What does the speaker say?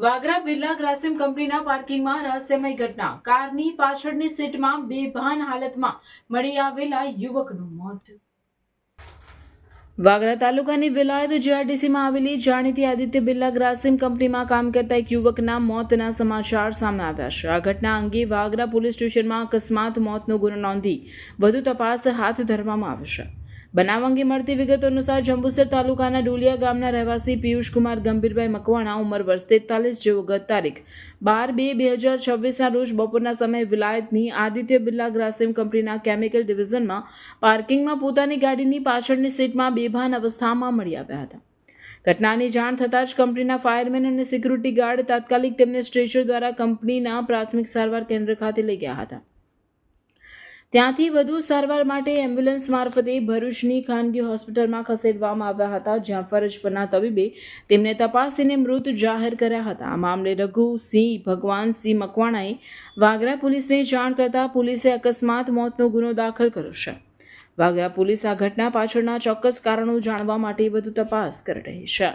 વાગરા બિરલા ગ્રાસિમ કંપનીના પાર્કિંગમાં રહસ્યમય ઘટના. કારની પાછળની સીટમાં બેભાન હાલતમાં મળી આવેલા યુવકનું મોત. વાગરા તાલુકાની વિલાયત જીઆરડીસીમાં આવેલી જાણીતી આદિત્ય બિરલા ગ્રાસિમ કંપનીમાં કામ કરતા એક યુવકના મોતના સમાચાર સામે આવ્યા છે. આ ઘટના અંગે વાગરા પોલીસ સ્ટેશનમાં અકસ્માત મોતનો ગુનો નોંધી વધુ તપાસ હાથ ધરવામાં આવી છે. બનાવ અંગે મળતી વિગતો અનુસાર જંબુસર તાલુકાના ડોલિયા ગામના રહેવાસી પિયુષકુમાર ગંભીરભાઈ મકવાણા ઉંમર વર્ષ 43 જેઓ ગત તારીખ 12/2/2026 રોજ બપોરના સમયે વિલાયતની આદિત્ય બિરલા ગ્રાસિમ કંપનીના કેમિકલ ડિવિઝનમાં પાર્કિંગમાં પોતાની ગાડીની પાછળની સીટમાં બેભાન અવસ્થામાં મળી આવ્યા હતા. ઘટનાની જાણ થતાં જ કંપનીના ફાયરમેન અને સિક્યુરિટી ગાર્ડ તાત્કાલિક તેમને સ્ટ્રેચર દ્વારા કંપનીના પ્રાથમિક સારવાર કેન્દ્ર ખાતે લઈ ગયા હતા. ત્યાંથી વધુ સારવાર માટે એમ્બ્યુલન્સ મારફતે ભરૂચની ખાનગી હોસ્પિટલમાં ખસેડવામાં આવ્યા હતા, જ્યાં ફરજ પરના તબીબે તેમને તપાસીને મૃત જાહેર કર્યા હતા. આ મામલે રઘુસિંહ ભગવાનસિંહ મકવાણાએ વાગરા પોલીસને જાણ કરતા પોલીસે અકસ્માત મોતનો ગુનો દાખલ કર્યો છે. વાગરા પોલીસ આ ઘટના પાછળના ચોક્કસ કારણો જાણવા માટે વધુ તપાસ કરી રહી છે.